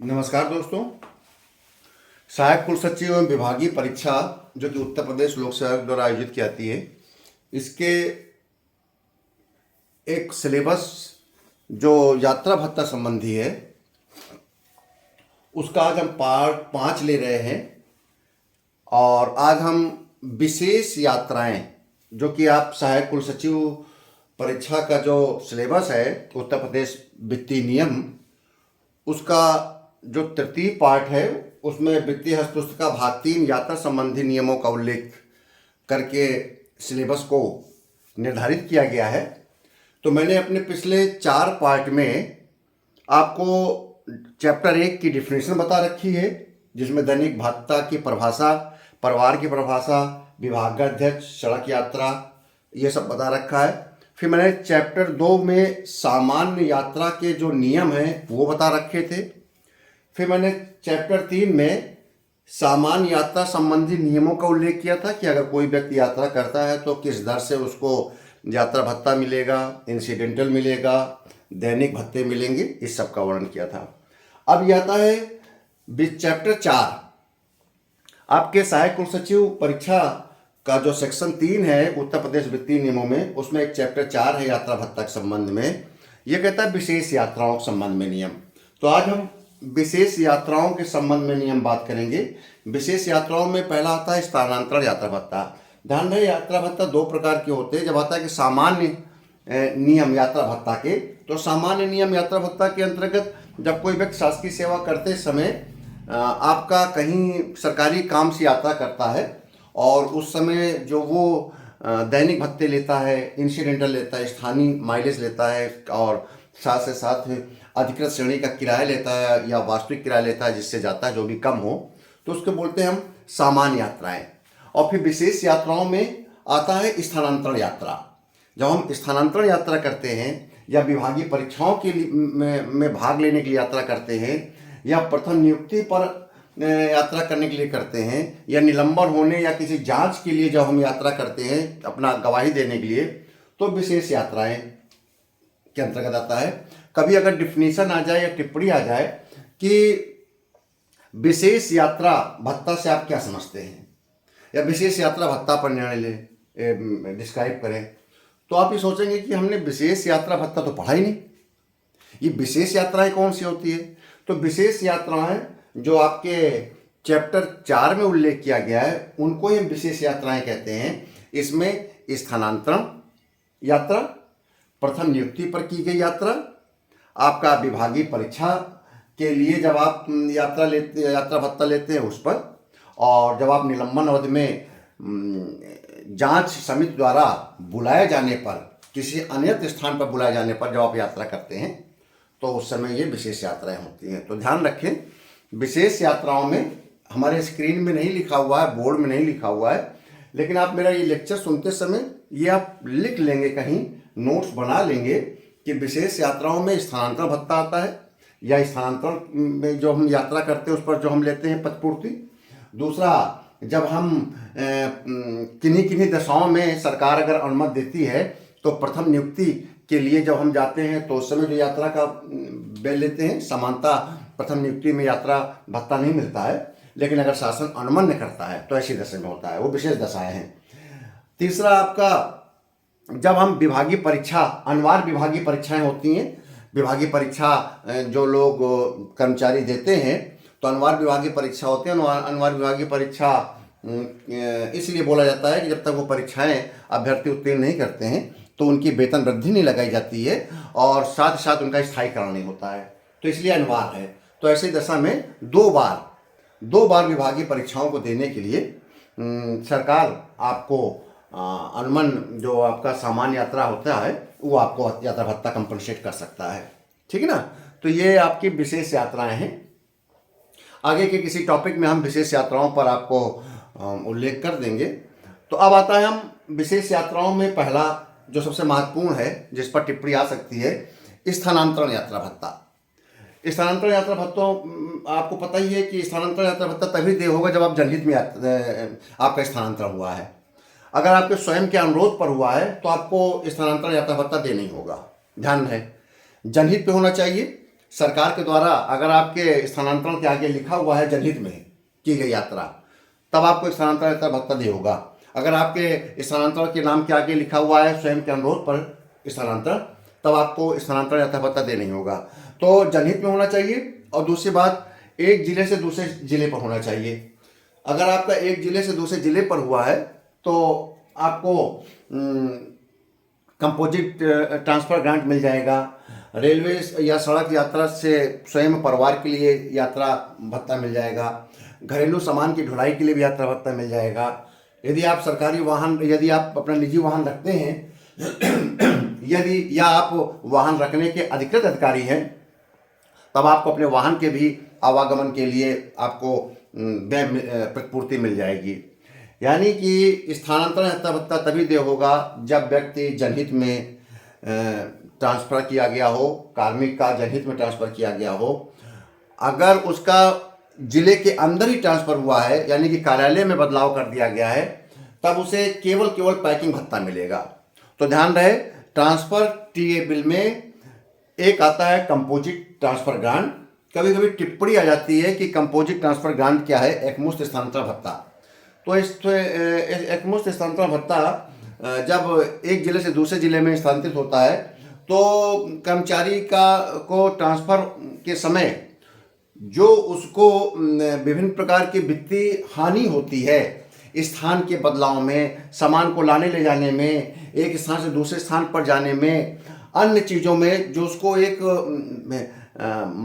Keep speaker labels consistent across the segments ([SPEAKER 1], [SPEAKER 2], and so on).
[SPEAKER 1] नमस्कार दोस्तों। सहायक कुल सचिव एवं विभागीय परीक्षा जो कि उत्तर प्रदेश लोक सेवा आयोग द्वारा आयोजित की जाती है, इसके एक सिलेबस जो यात्रा भत्ता संबंधी है उसका आज हम पार्ट 5 ले रहे हैं। और आज हम विशेष यात्राएं जो कि आप सहायक कुल सचिव परीक्षा का जो सिलेबस है उत्तर प्रदेश वित्तीय नियम, उसका जो तृतीय पार्ट है उसमें वित्तीय हस्तपुस्तिका भाग 3 यात्रा संबंधी नियमों का उल्लेख करके सिलेबस को निर्धारित किया गया है। तो मैंने अपने पिछले 4 पार्ट में आपको चैप्टर 1 की डिफिनेशन बता रखी है, जिसमें दैनिक भत्ता की परिभाषा, परिवार की परिभाषा, विभागाध्यक्ष, सड़क यात्रा, ये सब बता रखा है। फिर मैंने चैप्टर 2 में सामान्य यात्रा के जो नियम हैं वो बता रखे थे। फिर मैंने चैप्टर 3 में सामान्य यात्रा संबंधी नियमों का उल्लेख किया था कि अगर कोई व्यक्ति यात्रा करता है तो किस दर से उसको यात्रा भत्ता मिलेगा, इंसिडेंटल मिलेगा, दैनिक भत्ते मिलेंगे, इस सब का वर्णन किया था। अब यह आता है चैप्टर 4, आपके सहायक कुल सचिव परीक्षा का जो सेक्शन 3 है उत्तर प्रदेश वित्तीय नियमों में, उसमें एक चैप्टर 4 है यात्रा भत्ता के संबंध में। यह कहता है विशेष यात्राओं के संबंध में नियम। तो आज हम विशेष यात्राओं के संबंध में नियम बात करेंगे। विशेष यात्राओं में पहला आता है स्थानांतरण यात्रा भत्ता। ध्यान रहे, यात्रा भत्ता 2 प्रकार के होते हैं। जब आता है कि सामान्य नियम यात्रा भत्ता के, तो सामान्य नियम यात्रा भत्ता के अंतर्गत जब कोई व्यक्ति शासकीय सेवा करते समय आपका कहीं सरकारी काम से यात्रा करता है और उस समय जो वो दैनिक भत्ते लेता है, इंसिडेंटल लेता है, स्थानीय माइलेज लेता है और साथ से साथ अधिकृत श्रेणी का किराया लेता है या वास्तविक किराया लेता है जिससे जाता है, जो भी कम हो, तो उसको बोलते हैं हम सामान्य यात्राएं। और फिर विशेष यात्राओं में आता है स्थानांतरण यात्रा। जब हम स्थानांतरण यात्रा करते हैं या विभागीय परीक्षाओं के लिए में भाग लेने के लिए यात्रा करते हैं या प्रथम नियुक्ति पर यात्रा करने के लिए करते हैं या निलंबन होने या किसी जांच के लिए जब हम यात्रा करते हैं अपना गवाही देने के लिए, तो विशेष यात्राएं के अंतर्गत आता है। कभी अगर डिफिनीशन आ जाए या टिप्पणी आ जाए कि विशेष यात्रा भत्ता से आप क्या समझते हैं या विशेष यात्रा भत्ता पर निर्णय डिस्क्राइब करें, तो आप ये सोचेंगे कि हमने विशेष यात्रा भत्ता तो पढ़ा ही नहीं। ये विशेष यात्राएं कौन सी होती है? तो विशेष यात्राएं जो आपके चैप्टर 4 में उल्लेख किया गया है उनको ही विशेष यात्राएं कहते हैं। इसमें स्थानांतरण यात्रा, प्रथम नियुक्ति पर की गई यात्रा, आपका विभागीय परीक्षा के लिए जब आप यात्रा भत्ता लेते हैं उस पर, और जब आप निलंबन अवधि में जांच समिति द्वारा बुलाए जाने पर, किसी अन्य स्थान पर बुलाए जाने पर जब आप यात्रा करते हैं तो उस समय ये विशेष यात्राएं होती हैं। तो ध्यान रखें, विशेष यात्राओं में हमारे स्क्रीन में नहीं लिखा हुआ है, बोर्ड में नहीं लिखा हुआ है, लेकिन आप मेरा ये लेक्चर सुनते समय ये आप लिख लेंगे, कहीं नोट्स बना लेंगे कि विशेष यात्राओं में स्थानांतरण भत्ता आता है या स्थानांतरण में जो हम यात्रा करते हैं उस पर जो हम लेते हैं पदपूर्ति। दूसरा, जब हम किन्हीं किन्हीं दशाओं में सरकार अगर अनुमति देती है तो प्रथम नियुक्ति के लिए जब हम जाते हैं तो उस समय जो यात्रा का बिल लेते हैं, सामान्यतः प्रथम नियुक्ति में यात्रा भत्ता नहीं मिलता है, लेकिन अगर शासन अनुमन्य करता है तो ऐसी दशा में होता है, वो विशेष दशाएं हैं। तीसरा, आपका जब हम विभागीय परीक्षा, अनिवार्य विभागीय परीक्षाएं होती हैं, विभागीय परीक्षा जो लोग कर्मचारी देते हैं तो अनिवार्य विभागीय परीक्षा होती है। अनिवार्य विभागीय परीक्षा इसलिए बोला जाता है कि जब तक वो परीक्षाएं अभ्यर्थी उत्तीर्ण नहीं करते हैं तो उनकी वेतन वृद्धि नहीं लगाई जाती है और साथ ही साथ उनका स्थायीकरण नहीं होता है, तो इसलिए अनिवार्य है। तो ऐसी दशा में 2 बार विभागीय परीक्षाओं को देने के लिए सरकार आपको अनुमन जो आपका सामान्य यात्रा होता है वो आपको यात्रा भत्ता कंपनसेट कर सकता है। ठीक है ना? तो ये आपकी विशेष यात्राएं हैं। आगे के किसी टॉपिक में हम विशेष यात्राओं पर आपको उल्लेख कर देंगे। तो अब आता है हम विशेष यात्राओं में पहला जो सबसे महत्वपूर्ण है जिस पर टिप्पणी आ सकती है, स्थानांतरण यात्रा भत्ता। स्थानांतरण यात्रा भत्तों, आपको पता ही है कि स्थानांतरण यात्रा भत्ता तभी दे होगा जब आप जनहित में आपका स्थानांतरण हुआ है। अगर आपके स्वयं के अनुरोध पर हुआ है तो आपको स्थानांतरण यात्रा भत्ता दे नहीं होगा। ध्यान रहे, जनहित पे होना चाहिए सरकार के द्वारा अगर आपके स्थानांतरण के आगे लिखा हुआ है जनहित में की गई यात्रा, तब आपको स्थानांतरण यात्रा भत्ता दिया होगा। अगर आपके स्थानांतरण के नाम के आगे लिखा हुआ है स्वयं के अनुरोध पर स्थानांतरण, तब आपको स्थानांतरण यात्रा भत्ता देना ही होगा। तो जनहित में होना चाहिए। और दूसरी बात, एक जिले से दूसरे जिले पर होना चाहिए। अगर आपका एक जिले से दूसरे जिले पर हुआ है तो आपको कंपोजिट ट्रांसफ़र ग्रांट मिल जाएगा। रेलवे या सड़क यात्रा से स्वयं परिवार के लिए यात्रा भत्ता मिल जाएगा। घरेलू सामान की ढुलाई के लिए भी यात्रा भत्ता मिल जाएगा। यदि आप सरकारी वाहन, यदि आप अपना निजी वाहन रखते हैं यदि या आप वाहन रखने के अधिकृत अधिकारी हैं, तब आपको अपने वाहन के भी आवागमन के लिए आपको व्यय प्रतिपूर्ति मिल जाएगी। यानी कि स्थानांतरण यात्रा भत्ता तभी दे होगा जब व्यक्ति जनहित में ट्रांसफ़र किया गया हो, कार्मिक का जनहित में ट्रांसफ़र किया गया हो। अगर उसका जिले के अंदर ही ट्रांसफ़र हुआ है, यानी कि कार्यालय में बदलाव कर दिया गया है, तब उसे केवल पैकिंग भत्ता मिलेगा। तो ध्यान रहे, ट्रांसफ़र टीए बिल में एक आता है कंपोजिट ट्रांसफ़र ग्रांट। कभी कभी टिप्पणी आ जाती है कि कंपोजिट ट्रांसफ़र ग्रांट क्या है, एकमुश्त स्थानांतरण भत्ता। तो इस एकमुश्त स्थानांतरण भत्ता जब एक जिले से दूसरे जिले में स्थानांतरित होता है तो कर्मचारी को ट्रांसफ़र के समय जो उसको विभिन्न प्रकार की वित्तीय हानि होती है, स्थान के बदलाव में, सामान को लाने ले जाने में, एक स्थान से दूसरे स्थान पर जाने में, अन्य चीज़ों में जो उसको एक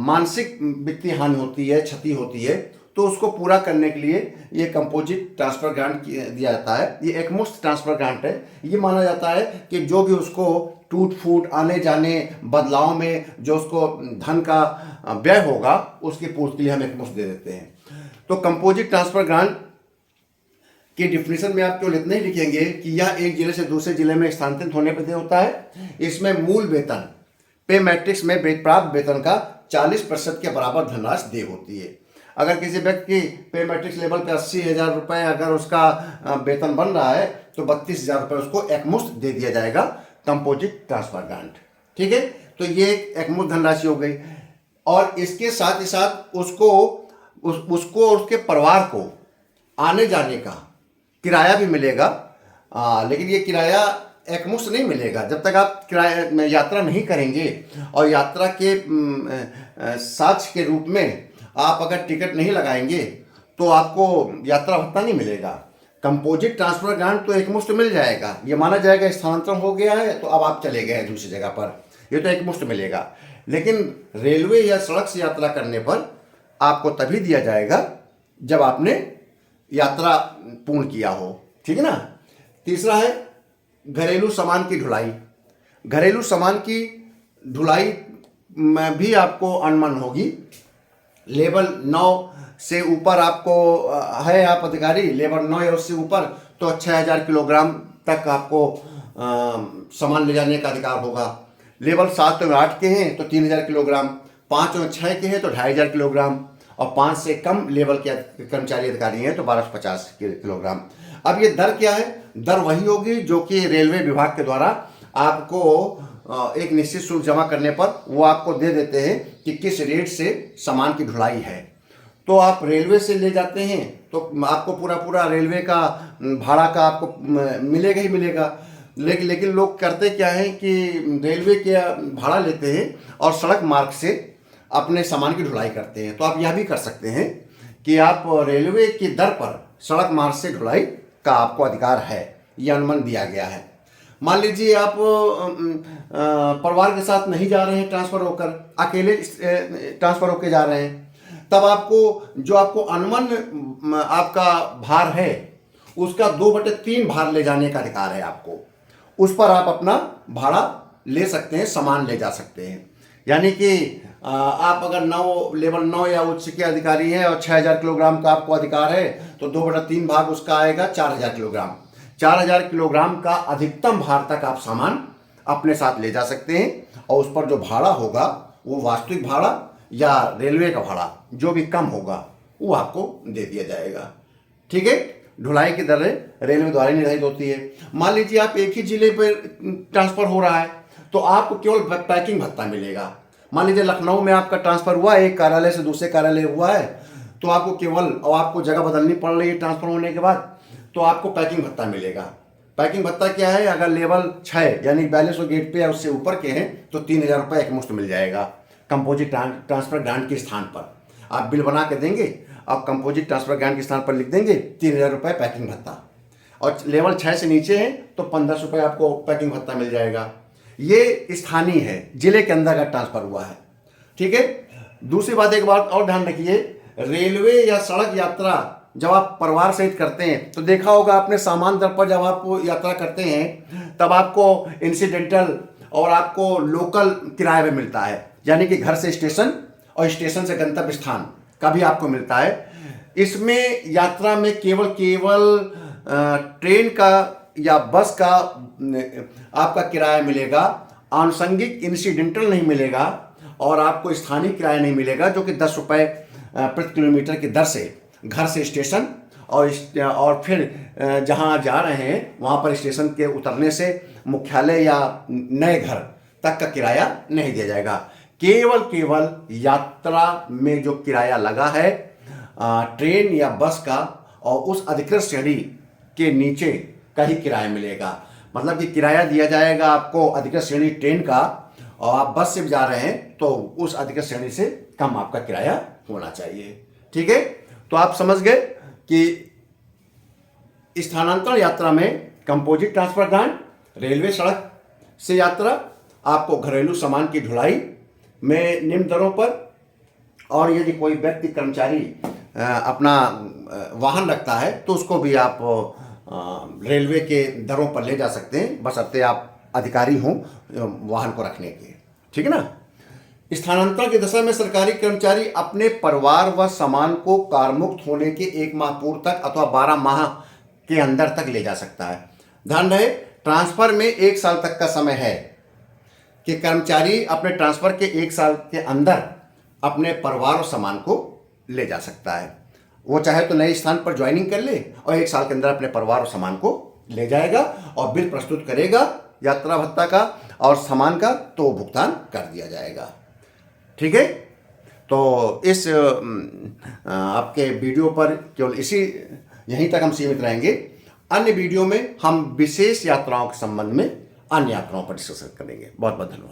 [SPEAKER 1] मानसिक वित्तीय हानि होती है, क्षति होती है, तो उसको पूरा करने के लिए ये कंपोजिट ट्रांसफ़र ग्रांट दिया जाता है। ये एकमुश्त ट्रांसफ़र ग्रांट है। ये माना जाता है कि जो भी उसको टूट फूट, आने जाने, बदलाव में जो उसको धन का व्यय होगा, उसकी पूर्ति के लिए हम एकमुश्त दे देते हैं। तो कंपोजिट ट्रांसफ़र ग्रांट की डिफिनीशन में आप केवल इतना ही लिखेंगे कि यह एक जिले से दूसरे जिले में स्थानांतरित होने पर होता है। इसमें मूल वेतन, पे मैट्रिक्स में प्राप्त वेतन का 40% के बराबर धनराशि देय होती है। अगर किसी व्यक्ति की पे मैट्रिक्स लेवल पे 80,000 रुपये अगर उसका वेतन बन रहा है तो 32,000 रुपये उसको एकमुश्त दे दिया जाएगा, कंपोजिट ट्रांसफ़र ग्रांट। ठीक है, तो ये एकमुश्त धनराशि हो गई। और इसके साथ ही साथ उसको और उसके परिवार को आने जाने का किराया भी मिलेगा। लेकिन ये किराया एकमुश्त नहीं मिलेगा जब तक आप किराया में यात्रा नहीं करेंगे और यात्रा के साक्ष्य के रूप में आप अगर टिकट नहीं लगाएंगे तो आपको यात्रा भत्ता नहीं मिलेगा। कंपोजिट ट्रांसफ़र ग्रांट तो एकमुश्त मिल जाएगा। ये माना जाएगा स्थानांतरण हो गया है तो अब आप चले गए दूसरी जगह पर, ये तो एकमुश्त मिलेगा। लेकिन रेलवे या सड़क से यात्रा करने पर आपको तभी दिया जाएगा जब आपने यात्रा पूर्ण किया हो। ठीक है ना। तीसरा है घरेलू सामान की ढुलाई। घरेलू सामान की ढुलाई में भी आपको अनुमान होगी। लेवल 9 से ऊपर आपको है, आप अधिकारी लेवल 9 या उससे ऊपर तो 6,000 किलोग्राम तक आपको सामान ले जाने का अधिकार होगा। लेवल 7 और 8 के हैं तो 3,000 किलोग्राम, 5 और 6 के हैं तो 2,500 किलोग्राम, और 5 से कम लेवल के कर्मचारी अधिकारी हैं तो 1,250 किलोग्राम। अब ये दर क्या है? दर वही होगी जो कि रेलवे विभाग के द्वारा आपको एक निश्चित शुल्क जमा करने पर वो आपको दे देते हैं कि किस रेट से सामान की ढुलाई है। तो आप रेलवे से ले जाते हैं तो आपको पूरा रेलवे का भाड़ा का आपको मिलेगा ही मिलेगा। लेकिन लोग करते क्या है कि रेलवे के भाड़ा लेते हैं और सड़क मार्ग से अपने सामान की ढुलाई करते हैं। तो आप यह भी कर सकते हैं कि आप रेलवे की दर पर सड़क मार्ग से ढुलाई का आपको अधिकार है, यह अनुमान दिया गया है। मान लीजिए आप परिवार के साथ नहीं जा रहे हैं, ट्रांसफ़र होकर अकेले ट्रांसफ़र होकर जा रहे हैं, तब आपको अनुमान आपका भार है उसका 2/3 भार ले जाने का अधिकार है आपको। उस पर आप अपना भाड़ा ले सकते हैं, सामान ले जा सकते हैं। यानी कि आप अगर लेवल 9 या उच्च के अधिकारी हैं और 6,000 किलोग्राम का आपको अधिकार है तो 2/3 भाग उसका आएगा 4,000 किलोग्राम। 4,000 किलोग्राम का अधिकतम भार तक आप सामान अपने साथ ले जा सकते हैं और उस पर जो भाड़ा होगा वो वास्तविक भाड़ा या रेलवे का भाड़ा जो भी कम होगा वो आपको दे दिया जाएगा। ठीक है। ढुलाई की दरें रेलवे द्वारा निर्धारित होती है। मान लीजिए आप एक ही जिले पर ट्रांसफ़र हो रहा है तो आपको केवल पैकिंग भत्ता मिलेगा। मान लीजिए लखनऊ में आपका ट्रांसफ़र हुआ, एक कार्यालय से दूसरे कार्यालय हुआ है, तो आपको केवल, और आपको जगह बदलनी पड़ रही है ट्रांसफ़र होने के बाद, तो आपको पैकिंग भत्ता मिलेगा। पैकिंग भत्ता क्या है, अगर लेवल 6 यानी 4200 गेट पे या उससे ऊपर के हैं तो 3000 रुपये एक मुश्त मिल जाएगा कंपोजिट ट्रांसफ़र ग्रांट के स्थान पर। आप बिल बना के देंगे, आप कंपोजिट ट्रांसफ़र ग्रांट के स्थान पर लिख देंगे 3000 रुपये पैकिंग भत्ता, और लेवल 6 से नीचे है तो 1500 रुपये आपको पैकिंग भत्ता मिल जाएगा। ये स्थानीय है, जिले के अंदर का ट्रांसफ़र हुआ है, ठीक है। दूसरी बात, एक बात और ध्यान रखिए, रेलवे या सड़क यात्रा जब आप परिवार सहित करते हैं तो देखा होगा आपने, सामान दर पर जब आप यात्रा करते हैं तब आपको इंसिडेंटल और आपको लोकल किराए में मिलता है, यानी कि घर से स्टेशन और स्टेशन से गंतव्य स्थान का भी आपको मिलता है। इसमें यात्रा में केवल ट्रेन का या बस का आपका किराया मिलेगा, आनुषंगिक इंसिडेंटल नहीं मिलेगा, और आपको स्थानीय किराया नहीं मिलेगा, जो कि 10 रुपये प्रति किलोमीटर की दर से घर से स्टेशन और फिर जहां जा रहे हैं वहां पर स्टेशन के उतरने से मुख्यालय या नए घर तक का किराया नहीं दिया जाएगा। केवल यात्रा में जो किराया लगा है ट्रेन या बस का, और उस अधिकृत श्रेणी के नीचे का ही किराया मिलेगा। मतलब कि किराया दिया जाएगा आपको अधिकृत श्रेणी ट्रेन का, और आप बस से जा रहे हैं तो उस अधिकृत श्रेणी से कम आपका किराया होना चाहिए, ठीक है। तो आप समझ गए कि स्थानांतरण यात्रा में कंपोजिट ट्रांसफर ग्रांट, रेलवे सड़क से यात्रा आपको घरेलू सामान की ढुलाई में निम्न दरों पर, और यदि कोई व्यक्ति कर्मचारी अपना वाहन रखता है तो उसको भी आप रेलवे के दरों पर ले जा सकते हैं, बशर्ते आप अधिकारी हों वाहन को रखने के, ठीक है ना। स्थानांतरण की दशा में सरकारी कर्मचारी अपने परिवार व सामान को कारमुक्त होने के 1 माह पूर्व तक अथवा 12 माह के अंदर तक ले जा सकता है। ध्यान रहे, ट्रांसफर में 1 साल तक का समय है कि कर्मचारी अपने ट्रांसफर के 1 साल के अंदर अपने परिवार और सामान को ले जा सकता है। वो चाहे तो नए स्थान पर ज्वाइनिंग कर ले और 1 साल के अंदर अपने परिवार और सामान को ले जाएगा और बिल प्रस्तुत करेगा यात्रा भत्ता का और सामान का, तो भुगतान कर दिया जाएगा, ठीक है। तो इस आपके वीडियो पर केवल यहीं तक हम सीमित रहेंगे। अन्य वीडियो में हम विशेष यात्राओं के संबंध में अन्य यात्राओं पर डिस्कस करेंगे। बहुत बहुत धन्यवाद।